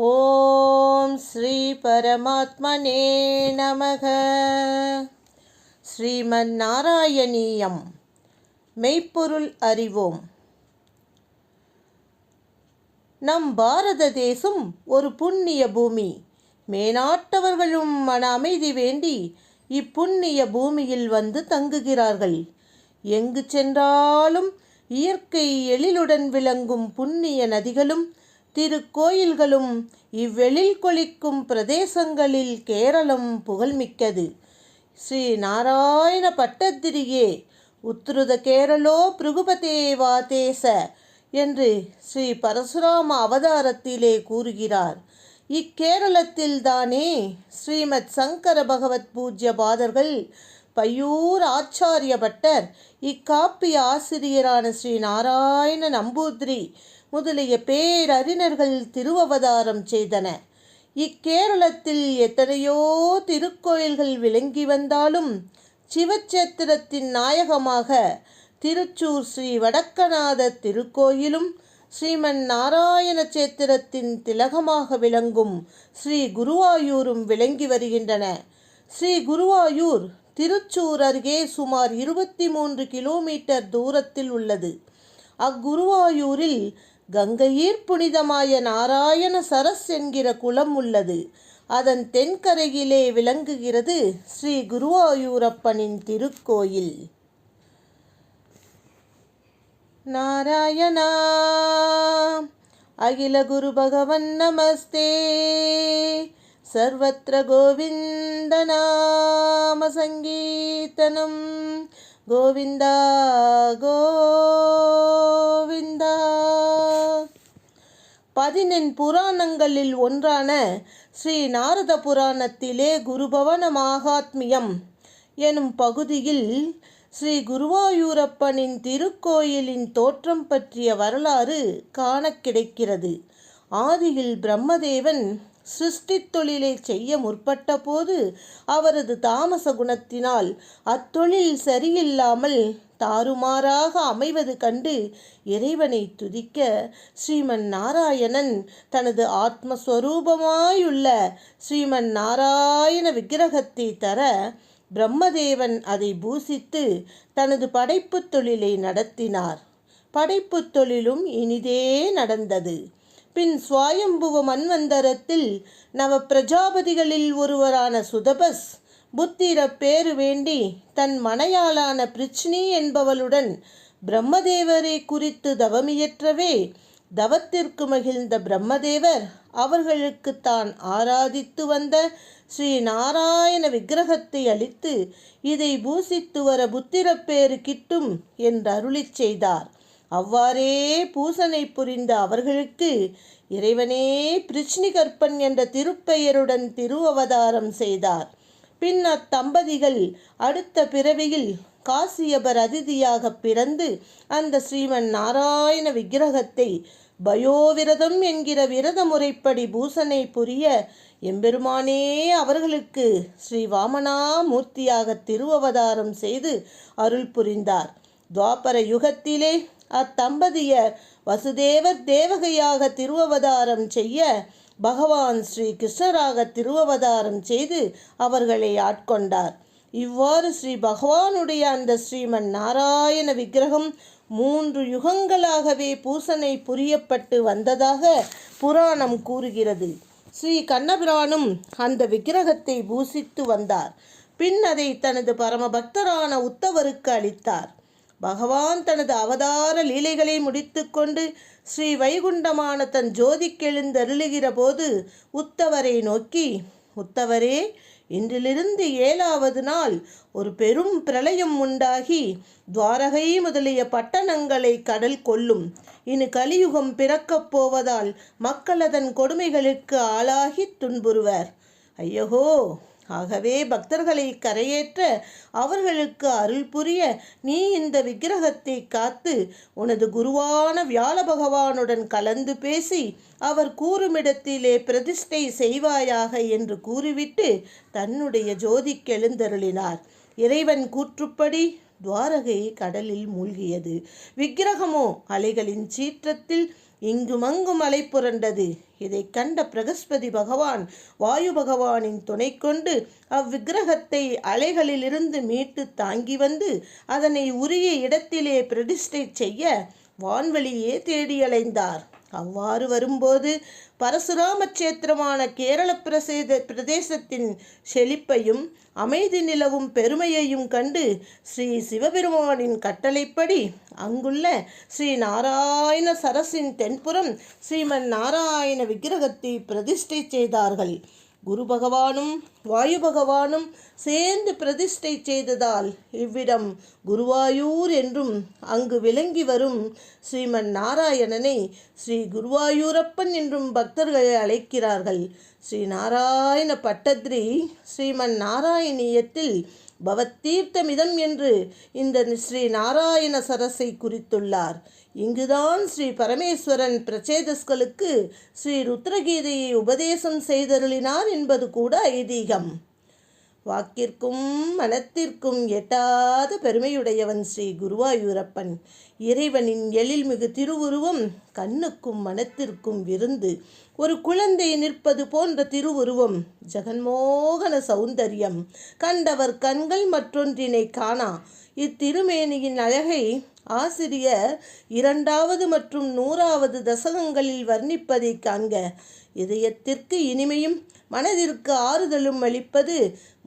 ஓம் ஸ்ரீ பரமாத்மனே நமக. ஸ்ரீமன் நாராயணீயம். மெய்ப்பொருள் அறிவோம். நம் பாரத தேசம் ஒரு புண்ணிய பூமி. மேனாட்டவர்களும் மன அமைதி வேண்டி இப்புண்ணிய பூமியில் வந்து தங்குகிறார்கள். எங்கு சென்றாலும் இயற்கை எழிலுடன் விளங்கும் புண்ணிய நதிகளும் திருக்கோயில்களும் இவ்வெழில் கொளிக்கும் பிரதேசங்களில் கேரளம் புகழ்மிக்கது. ஸ்ரீ நாராயண பட்டத்திரியே உத்ருத கேரளோ பிருகுபதேவா தேச என்று ஸ்ரீ பரசுராம அவதாரத்திலே கூறுகிறார். இக்கேரளத்தில்தானே ஸ்ரீமத் சங்கர பகவத் பூஜ்ய பாதர்கள் பையூர் ஆச்சாரிய பட்டர் இக்காப்பிய ஆசிரியரான ஸ்ரீ நாராயண நம்பூதிரி முதலிய பேரறிஞர்கள் திருவவதாரம் செய்தன. இக்கேரளத்தில் எத்தனையோ திருக்கோயில்கள் விளங்கி வந்தாலும் சிவச்சேத்திரத்தின் நாயகமாக திருச்சூர் ஸ்ரீ வடக்கநாத திருக்கோயிலும் ஸ்ரீமன் நாராயண சேத்திரத்தின் திலகமாக விளங்கும் ஸ்ரீ குருவாயூரும் விளங்கி வருகின்றன. ஸ்ரீ குருவாயூர் திருச்சூர் அருகே சுமார் 23 கிலோமீட்டர் தூரத்தில் உள்ளது. அக்குருவாயூரில் கங்கையீர் புனிதமாய நாராயண சரஸ் என்கிற குளம் உள்ளது. அதன் தென்கரையிலே விளங்குகிறது ஸ்ரீ குருவாயூரப்பனின் திருக்கோயில். நாராயணா அகில குரு பகவன் நமஸ்தே. சர்வத்ர கோவிந்த நாம சங்கீர்த்தனம். கோவிந்தா கோவிந்தா. 14 புராணங்களில் ஒன்றான ஸ்ரீ நாரத புராணத்திலே குருபவன மகாத்மியம் எனும் பகுதியில் ஸ்ரீ குருவாயூரப்பனின் திருக்கோயிலின் தோற்றம் பற்றிய வரலாறு காண கிடைக்கிறது. ஆதியில் பிரம்மதேவன் சிருஷ்டி தொழிலை செய்ய முற்பட்ட போது அவரது தாமச குணத்தினால் அத்தொழில் சரியில்லாமல் தாறுமாறாக அமைவது கண்டு இறைவனை துதிக்க ஸ்ரீமன் நாராயணன் தனது ஆத்மஸ்வரூபமாயுள்ள ஸ்ரீமன் நாராயண விக்கிரகத்தை தர பிரம்மதேவன் அதை பூசித்து தனது படைப்பு தொழிலை நடத்தினார். படைப்பு தொழிலும் இனிதே நடந்தது. பின் சுவாயம்புவ மன்வந்தரத்தில் நவ பிரஜாபதிகளில் ஒருவரான சுதபஸ் புத்திர பேறு வேண்டி தன் மனையாளான பிரிச்னி என்பவளுடன் பிரம்மதேவரை குறித்து தவமியற்றவே தவத்திற்கு மகிழ்ந்த பிரம்மதேவர் அவர்களுக்கு தான் ஆராதித்து வந்த ஸ்ரீ நாராயண விக்கிரகத்தை அளித்து இதை பூசித்து வர புத்திரப்பேறு கிட்டும் என்று அருளிச் செய்தார். அவ்வாறே பூசனை புரிந்த அவர்களுக்கு இறைவனே பிரிச்னிகற்பன் என்ற திருப்பெயருடன் திருவவதாரம் செய்தார். பின் அத்தம்பதிகள் அடுத்த பிறவியில் காசியபர் அதிதியாக பிறந்து அந்த ஸ்ரீமன் நாராயண விக்கிரகத்தை பயோவிரதம் என்கிற விரத முறைப்படி பூசனை புரிய எம்பெருமானே அவர்களுக்கு ஸ்ரீ வாமனா மூர்த்தியாக திருவவதாரம் செய்து அருள் புரிந்தார். துவாபர யுகத்திலே அத்தம்பதியர் வசுதேவர் தேவகையாக திருவவதாரம் செய்ய பகவான் ஸ்ரீ கிருஷ்ணராக திருவவதாரம் செய்து அவர்களை ஆட்கொண்டார். இவ்வாறு ஸ்ரீ பகவானுடைய அந்த ஸ்ரீமன் நாராயண விக்கிரகம் 3 யுகங்களாகவே பூசனை புரியப்பட்டு வந்ததாக புராணம் கூறுகிறது. ஸ்ரீ கண்ணபிரானும் அந்த விக்கிரகத்தை பூசித்து வந்தார். பின் அதை தனது பரமபக்தரான உத்தவருக்கு அளித்தார். பகவான் தனது அவதார லீலைகளை முடித்து கொண்டு ஸ்ரீ வைகுண்டமான தன் ஜோதிக்கெழுந்தருளுகிற போது உத்தவரை நோக்கி, உத்தவரே, இன்றிலிருந்து 7வது நாள் ஒரு பெரும் பிரளயம் உண்டாகி துவாரகை முதலிய பட்டணங்களை கடல் கொள்ளும். இனி கலியுகம் பிறக்கப் போவதால் மக்கள் அதன் கொடுமைகளுக்கு ஆளாகி துன்புறுவர். ஐயகோ! ஆகவே பக்தர்களை கரையேற்ற அவர்களுக்கு அருள் புரிய நீ இந்த விக்கிரகத்தை காத்து உனது குருவான வியாழ பகவானுடன் கலந்து பேசி அவர் கூறுமிடத்திலே பிரதிஷ்டை செய்வாயாக என்று கூறிவிட்டு தன்னுடைய ஜோதிக்கெழுந்தருளினார். இறைவன் கூற்றுப்படி துவாரகை கடலில் மூழ்கியது. விக்கிரகமோ அலைகளின் சீற்றத்தில் இங்குமங்கும் அலை புரண்டது. இதை கண்ட பிரகஸ்பதி பகவான் வாயு பகவானின் துணை கொண்டு அவ்விக்கிரகத்தை அலைகளிலிருந்து மீட்டு தாங்கி வந்து அதனை உரிய இடத்திலே பிரதிஷ்டை செய்ய வான்வெளியே தேடி அலைந்தார். அவ்வாறு வரும்போது பரசுராம கஷேத்திரமான கேரள பிரதேசத்தின் செழிப்பையும் அமைதி நிலவும் பெருமையையும் கண்டு ஸ்ரீ சிவபெருமானின் கட்டளைப்படி அங்குள்ள ஸ்ரீ நாராயண சரசின் தென்புறம் ஸ்ரீமன் நாராயண விக்கிரகத்தை பிரதிஷ்டை செய்தார்கள். குரு பகவானும் வாயு பகவானும் சேர்ந்து பிரதிஷ்டை செய்ததால் இவ்விடம் குருவாயூர் என்றும் அங்கு விளங்கி வரும் ஸ்ரீமன் நாராயணனை ஸ்ரீ குருவாயூரப்பன் என்றும் பக்தர்களை அழைக்கிறார்கள். ஸ்ரீ நாராயண பட்டத்ரி ஸ்ரீமன் நாராயணியத்தில் பவத்தீர்த்தமிதம் என்று இந்த ஸ்ரீ நாராயண சரஸை குறித்துள்ளார். இங்குதான் ஸ்ரீ பரமேஸ்வரன் பிரச்சேதஸ்களுக்கு ஸ்ரீ ருத்ரகீதையை உபதேசம் செய்தருளினார் என்பது கூட ஐதீகம். வாக்கிற்கும் மனத்திற்கும் எட்டாத பெருமையுடையவன் ஸ்ரீ குருவாயூரப்பன். இறைவனின் எழில்மிகு திருவுருவம் கண்ணுக்கும் மனத்திற்கும் விருந்து. ஒரு குழந்தை நிற்பது போன்ற திருவுருவம், ஜெகன்மோகன சௌந்தரியம். கண்டவர் கண்கள் மற்றொன்றினை காணா இத்திருமேனியின் அழகை ஆசிரியர் 2வது மற்றும் 100வது தசகங்களில் வர்ணிப்பதை காண்க. இதயத்திற்கு இனிமையும் மனதிற்கு ஆறுதலும் அளிப்பது,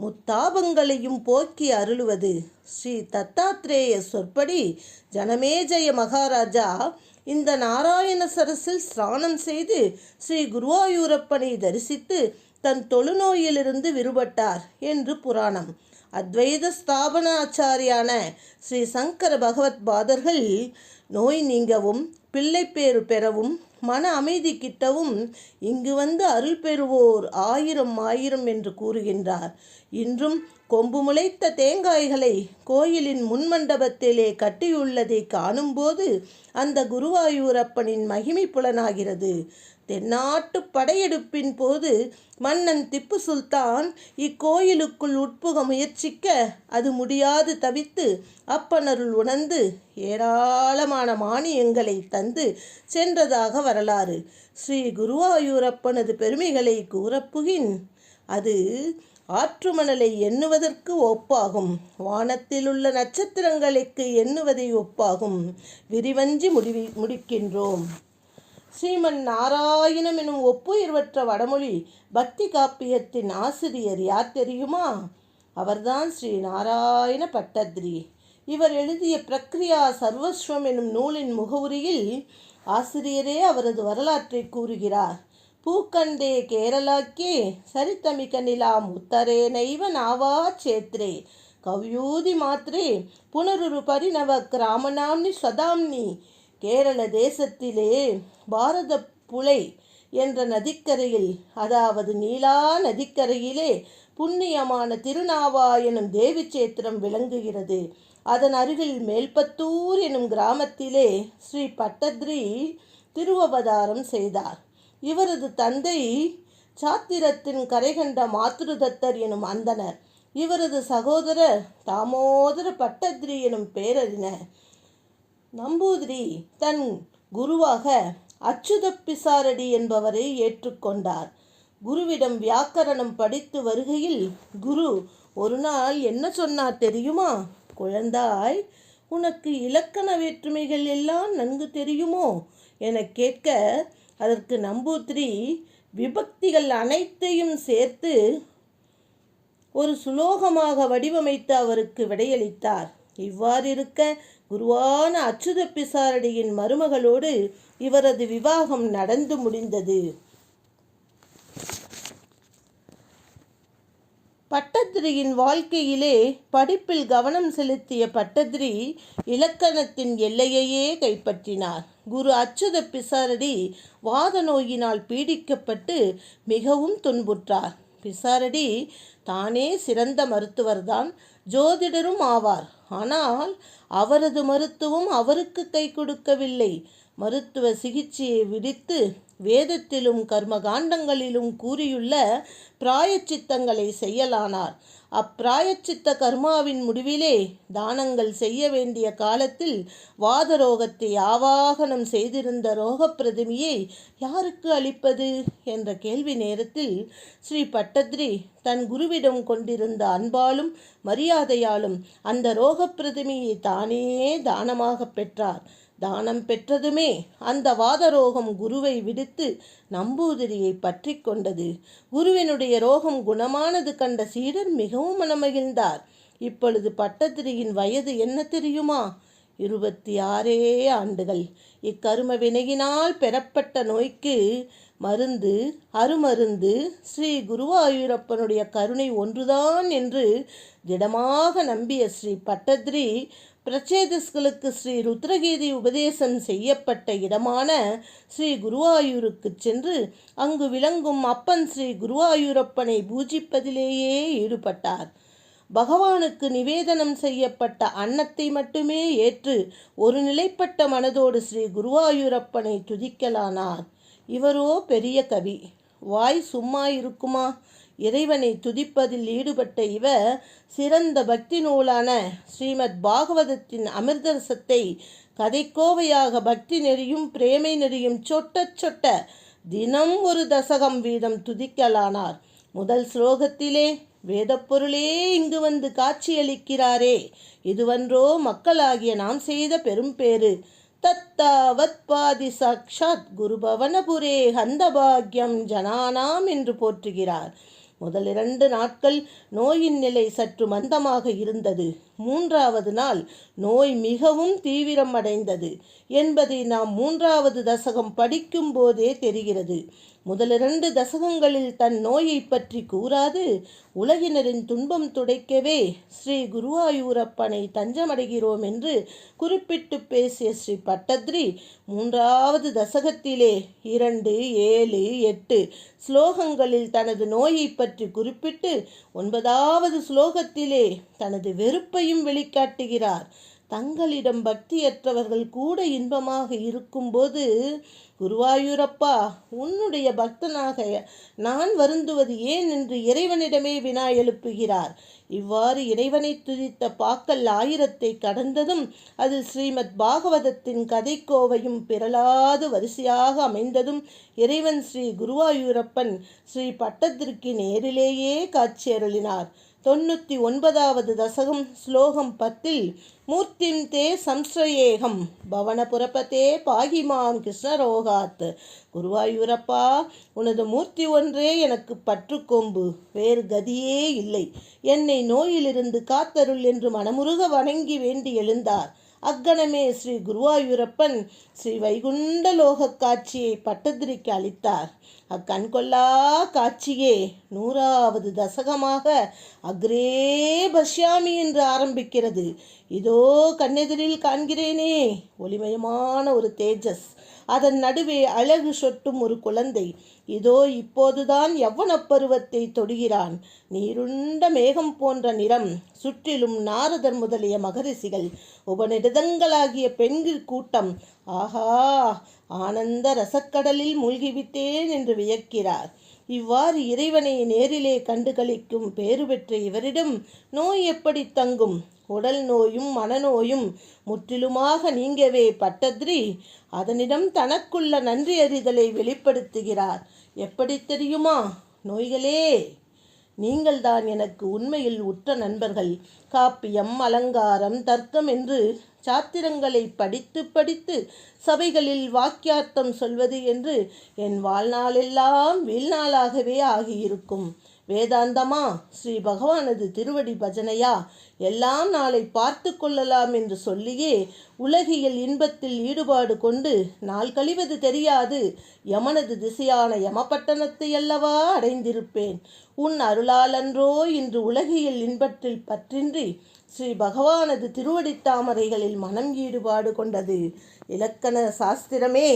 முத்தாபங்களையும் போக்கி அருளுவது. ஸ்ரீ தத்தாத்ரேய சொற்படி ஜனமேஜய மகாராஜா இந்த நாராயண சரஸில் ஸ்நானம் செய்து ஸ்ரீ குருவாயூரப்பனை தரிசித்து தன் தொழுநோயிலிருந்து விடுபட்டார் என்று புராணம். அத்வைத ஸ்தாபனாச்சாரியான ஸ்ரீ சங்கர பகவத் பாதர்கள் நோய் நீங்கவும் பிள்ளைப்பேறு பெறவும் மன அமைதி கிட்டவும் இங்கு வந்து அருள் பெறுவோர் 1000 என்று கூறுகின்றார். இன்றும் கொம்பு முளைத்த தேங்காய்களை கோயிலின் முன்மண்டபத்திலே கட்டியுள்ளதை காணும்போது அந்த குருவாயூரப்பனின் மகிமை புலனாகிறது. தென்னாட்டு படையெடுப்பின் போது மன்னன் திப்பு சுல்தான் இக்கோயிலுக்குள் உட்புக முயற்சிக்க அது முடியாது தவித்து அப்பனருள் உணர்ந்து ஏராளமான மானியங்களை தந்து சென்றதாக வரலாறு. ஸ்ரீ குருவாயூரப்பனது பெருமைகளை கூறப்புகின் அது ஆற்று மணலை எண்ணுவதற்கு ஒப்பாகும். வானத்திலுள்ள நட்சத்திரங்களுக்கு எண்ணுவதை ஒப்பாகும். விரிவஞ்சி முடிக்கின்றோம். ஸ்ரீமன் நாராயணம் எனும் ஒப்புயர்வற்ற வடமொழி பக்தி காப்பியத்தின் ஆசிரியர் யார் தெரியுமா? அவர்தான் ஸ்ரீ நாராயண பட்டத்ரி. இவர் எழுதிய பிரக்ரியா சர்வஸ்வம் எனும் நூலின் முகவுரையில் ஆசிரியரே அவரது வரலாற்றை கூறுகிறார். பூக்கண்டே கேரளாக்கே சரித்தமிக நிலாம் உத்தரேனைவ நாவா சேத்ரே கவ்யூதி மாத்ரே புனருரு பரிணவ கிராமநாம்னி சதாம்னி. கேரள தேசத்திலே பாரத புலை என்ற நதிக்கரையில், அதாவது நீலா நதிக்கரையிலே புண்ணியமான திருநாவா எனும் தேவி சேத்திரம் விளங்குகிறது. அதன் அருகில் மேல்பத்தூர் எனும் கிராமத்திலே ஸ்ரீ பட்டத்ரி திருவவதாரம் செய்தார். இவரது தந்தை சாத்திரத்தின் கரைகண்ட மாத்ருதத்தர் எனும் அந்தனர். இவரது சகோதரர் தாமோதர பட்டத்ரி எனும் பேரறிஞர். நம்பூதிரி தன் குருவாக அச்சுத பிசாரடி என்பவரை ஏற்றுக்கொண்டார். குருவிடம் வியாக்கரணம் படித்து வருகையில் குரு ஒரு நாள் என்ன சொன்னார் தெரியுமா? குழந்தாய், உனக்கு இலக்கண வேற்றுமைகள் எல்லாம் நன்கு தெரியுமோ என கேட்க, அதற்கு நம்பூதிரி விபக்திகள் அனைத்தையும் சேர்த்து ஒரு சுலோகமாக வடிவமைத்து அவருக்கு விடையளித்தார். இவ்வாறிருக்க குருவான அச்சுத பிசாரடியின் மருமகளோடு இவரது விவாகம் நடந்து முடிந்தது. பட்டத்ரியின் வாழ்க்கையிலே படிப்பில் கவனம் செலுத்திய பட்டத்ரி இலக்கணத்தின் எல்லையையே கைப்பற்றினார். குரு அச்சுத பிசாரடி வாத நோயினால் பீடிக்கப்பட்டு மிகவும் துன்புற்றார். பிசாரடி தானே சிறந்த மருத்துவர்தான், ஜோதிடரும் ஆவார். ஆனால் அவரது மருத்துவம் அவருக்கு கை கொடுக்கவில்லை. மருத்துவ சிகிச்சையை விடுத்து வேதத்திலும் கர்மகாண்டங்களிலும் கூறியுள்ள பிராயச்சித்தங்களை செய்யலானார். அப்பிராயச்சித்த கர்மாவின் முடிவிலே தானங்கள் செய்ய வேண்டிய காலத்தில் வாதரோகத்தை ஆவாகனம் செய்திருந்த ரோகப்பிரதிமையை யாருக்கு அளிப்பது என்ற கேள்வி நேரத்தில் ஸ்ரீ பட்டத்ரி தன் குருவிடம் கொண்டிருந்த அன்பாலும் மரியாதையாலும் அந்த ரோகப்பிரதிமையை தானே தானமாக பெற்றார். தானம் பெற்றதுமே அந்த வாதரோகம் குருவை விடுத்து நம்பூதிரியை பற்றி கொண்டது. குருவினுடைய ரோகம் குணமானது கண்ட சீடர் மிகவும் மனமகிழ்ந்தார். இப்பொழுது பட்டத்திரியின் வயது என்ன தெரியுமா? 26 ஆண்டுகள். இக்கரும வினையினால் பெறப்பட்ட நோய்க்கு மருந்து அருமருந்து ஸ்ரீ குருவாயூரப்பனுடைய கருணை ஒன்றுதான் என்று திடமாக நம்பிய ஸ்ரீ பட்டத்ரி பிரச்சேதஸ்களுக்கு ஸ்ரீ ருத்ரகீதி உபதேசம் செய்யப்பட்ட இடமான ஸ்ரீ குருவாயூருக்கு சென்று அங்கு விளங்கும் அப்பன் ஸ்ரீ குருவாயூரப்பனை பூஜிப்பதிலேயே ஈடுபட்டார். பகவானுக்கு நிவேதனம் செய்யப்பட்ட அன்னத்தை மட்டுமே ஏற்று ஒரு நிலைப்பட்ட மனதோடு ஸ்ரீ குருவாயூரப்பனை துதிக்கலானார். இவரோ பெரிய கவி. வாய் சும்மா இருக்குமா? இறைவனை துதிப்பதில் ஈடுபட்ட இவர் சிறந்த பக்தி நூலான ஸ்ரீமத் பாகவதத்தின் அமிர்தரசத்தை கதைக்கோவையாக பக்தி நெறியும் பிரேமை நெறியும் சொட்ட சொட்ட தினம் ஒரு தசகம் வீதம் துதிக்கலானார். முதல் ஸ்லோகத்திலே வேதப்பொருளே இங்கு வந்து காட்சியளிக்கிறாரே, இதுவன்றோ மக்களாகிய நாம் செய்த பெரும்பேறு. தத்தாவத்பாதி சாட்சாத் குருபவனபுரே ஹந்தபாக்யம் ஜனானாம் என்று போற்றுகிறார். முதல் 2 நாட்கள் நோயின் நிலை சற்று மந்தமாக இருந்தது. 3வது நாள் நோய் மிகவும் தீவிரம் அடைந்தது என்பதை நாம் 3வது தசகம் படிக்கும் போதே தெரிகிறது. முதல் 2 தசகங்களில் தன் நோயை பற்றி கூறாது உலகினரின் துன்பம் துடைக்கவே ஸ்ரீ குருவாயூரப்பனை தஞ்சமடைகிறோம் என்று குறிப்பிட்டு பேசிய ஸ்ரீ பட்டத்ரி 3வது தசகத்திலே 2, 7, 8 ஸ்லோகங்களில் தனது நோயை பற்றி குறிப்பிட்டு 9வது ஸ்லோகத்திலே தனது வெறுப்பையும் வெளிக்காட்டுகிறார். தங்களிடம் பக்தியற்றவர்கள் கூட இன்பமாக இருக்கும்போது குருவாயூரப்பா, உன்னுடைய பக்தனாக நான் வருந்துவது ஏன் என்று இறைவனிடமே வினா எழுப்புகிறார். இவ்வாறு இறைவனை துதித்த பாக்கள் 1000 கடந்ததும் அது ஸ்ரீமத் பாகவதத்தின் கதைக்கோவையும் பிறலாது வரிசையாக அமைந்ததும் இறைவன் ஸ்ரீ குருவாயூரப்பன் ஸ்ரீ பட்டத்திற்கு நேரிலேயே காட்சியருளினார். 99வது தசகம் ஸ்லோகம் 10 மூர்த்திம் தே சம்ஸ்ரயேகம் பவனபுரபதே பாகிமாம் கிருஷ்ணரோகாத். குருவாயூரப்பா, உனது மூர்த்தி ஒன்றே எனக்கு பற்றுக்கொம்பு, வேறு கதியே இல்லை. என்னை நோயிலிருந்து காத்தருள் என்று மனமுருக வணங்கி வேண்டி எழுந்தார். அக்கணமே ஸ்ரீ குருவாயூரப்பன் ஸ்ரீ வைகுண்டலோக காட்சியை பட்டத்திரிக்கு அளித்தார். அக்கண்கொள்ளா காட்சியே 100வது தசகமாக அக்ரே பஷ்யாமி என்று ஆரம்பிக்கிறது. இதோ கண்ணெதிரில் காண்கிறேனே ஒளிமயமான ஒரு தேஜஸ், அதன் நடுவே அழகு சொட்டும் ஒரு குழந்தை. இதோ இப்போதுதான் யவ்வனப் பருவத்தை தொடுகிறான். நீருண்ட மேகம் போன்ற நிறம், சுற்றிலும் நாரதர் முதலிய மகரிஷிகள், உபநிடதங்களாகிய பெண்கள் கூட்டம். ஆஹா, ஆனந்த ரசக்கடலில் மூழ்கிவிட்டேன் என்று வியக்கிறார். இவ்வாறு இறைவனை நேரிலே கண்டுகளிக்கும் பேறு பெற்ற இவரிடம் நோய் எப்படி தங்கும்? உடல் நோயும் மனநோயும் முற்றிலுமாக நீங்கவே பட்டத்ரி அதனிடம் தனக்குள்ள நன்றி அறிதலை வெளிப்படுத்துகிறார். எப்படி தெரியுமா? நோய்களே, நீங்கள்தான் எனக்கு உண்மையில் உற்ற நண்பர்கள். காப்பியம், அலங்காரம், தர்க்கம் என்று சாத்திரங்களை படித்து படித்து சபைகளில் வாக்கியார்த்தம் சொல்வது என்று என் வாழ்நாளெல்லாம் வீழ்நாளாகவே ஆகியிருக்கும். வேதாந்தமா, ஸ்ரீ பகவானது திருவடி பஜனையா, எல்லாம் நாளை பார்த்து கொள்ளலாம் என்று சொல்லியே உலகியல் இன்பத்தில் ஈடுபாடு கொண்டு நாள் கழிவது தெரியாது யமனது திசையான யமபட்டணத்தை அல்லவா அடைந்திருப்பேன். உன் அருளாலன்றோ இன்று உலகியல் இன்பத்தில் பற்றின்றி ஸ்ரீ பகவானது திருவடி தாமரைகளில் மனம் ஈடுபாடு கொண்டது. இலக்கண சாஸ்திரமே.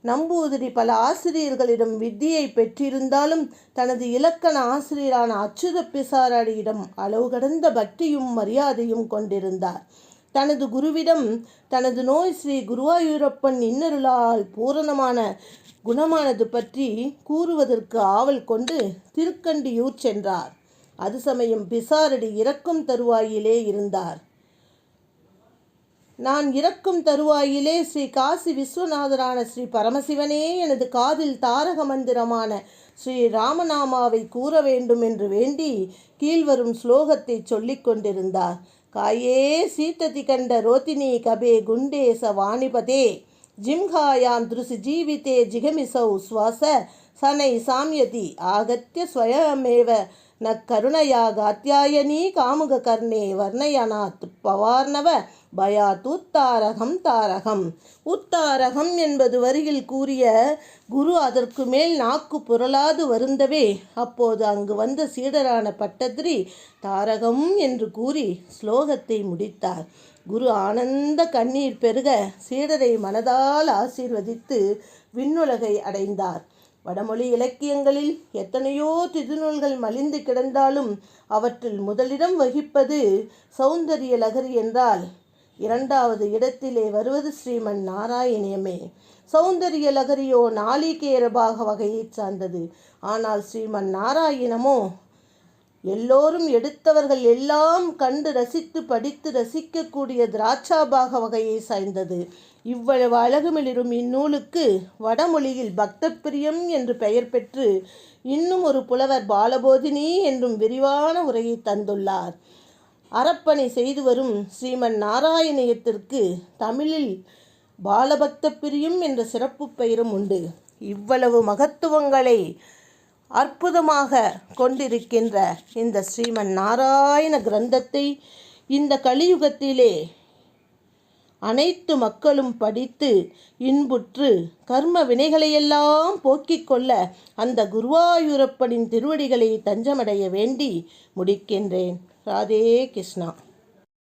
நம்பூதிரி பல ஆசிரியர்களிடம் வித்தியை பெற்றிருந்தாலும் தனது இலக்கண ஆசிரியரான அச்சுத பிசாரடியிடம் அளவு கடந்த பக்தியும் மரியாதையும் கொண்டிருந்தார். தனது குருவிடம் தனது நோய் ஸ்ரீ குருவாயூரப்பன் இன்னருளால் பூரணமான குணமானது பற்றி கூறுவதற்கு ஆவல் கொண்டு திருக்கண்டியூர் சென்றார். அது சமயம் பிசாரடி இறக்கும் தருவாயிலே இருந்தார். நான் இறக்கும் தருவாயிலே ஸ்ரீ காசி விஸ்வநாதரான ஸ்ரீ பரமசிவனே எனது காதில் தாரக மந்திரமான ஸ்ரீ ராமநாமாவை கூற வேண்டும் என்று வேண்டி கீழ்வரும் ஸ்லோகத்தை சொல்லிக் கொண்டிருந்தார். காயே சீததி கண்ட ரோத்தினி கபே குண்டேச வாணிபதே ஜிம்ஹாயாம் திருசி ஜீவிதே ஜிகமிசௌ ஸ்வாச சனை சாமியதி ஆகத்ய ஸ்வயமேவ ந கருணையா காத்யாயனீ காமுக கர்ணே வர்ணயனாத் பவார்ணவ பயாத் உத்தாரகம் தாரகம். உத்தாரகம் என்பது வரியில் கூறிய குரு அதற்கு மேல் நாக்கு புரளாது வருந்தவே அப்போது அங்கு வந்த சீடரான பட்டத்திரி தாரகம் என்று கூறி ஸ்லோகத்தை முடித்தார். குரு ஆனந்த கண்ணீர் பெருக சீடரை மனதால் ஆசீர்வதித்து விண்ணுலகை அடைந்தார். வடமொழி இலக்கியங்களில் எத்தனையோ திருநூல்கள் மலிந்து கிடந்தாலும் அவற்றில் முதலிடம் வகிப்பது சௌந்தரிய லகரி என்றால் இரண்டாவது இடத்திலே வருவது ஸ்ரீமன் நாராயணியமே. சௌந்தரிய லகரியோ நாளிகேரபாக வகையைச் சார்ந்தது. ஆனால் ஸ்ரீமன் நாராயணமோ எல்லோரும் எடுத்தவர்கள் எல்லாம் கண்டு ரசித்து படித்து ரசிக்கக்கூடிய திராட்சாபாக வகையை சாய்ந்தது. இவ்வளவு அழகுமிளிரும் இந்நூலுக்கு வடமொழியில் பக்தப்பிரியம் என்று பெயர் பெற்று இன்னும் ஒரு புலவர் பாலபோதினி என்றும் விரிவான உரையை தந்துள்ளார். அறப்பணி செய்து வரும் ஸ்ரீமன் நாராயணியத்திற்கு தமிழில் பாலபக்த பிரியம் என்ற சிறப்பு பெயரும் உண்டு. இவ்வளவு மகத்துவங்களை அற்புதமாக கொண்டிருக்கின்ற இந்த ஸ்ரீமன் நாராயண கிரந்தத்தை இந்த கலியுகத்திலே அனைத்து மக்களும் படித்து இன்புற்று கர்ம வினைகளையெல்லாம் போக்கிக் கொள்ள அந்த குருவாயூரப்பனின் திருவடிகளை தஞ்சமடைய வேண்டி முடிக்கின்றேன். ராதே கிருஷ்ணா.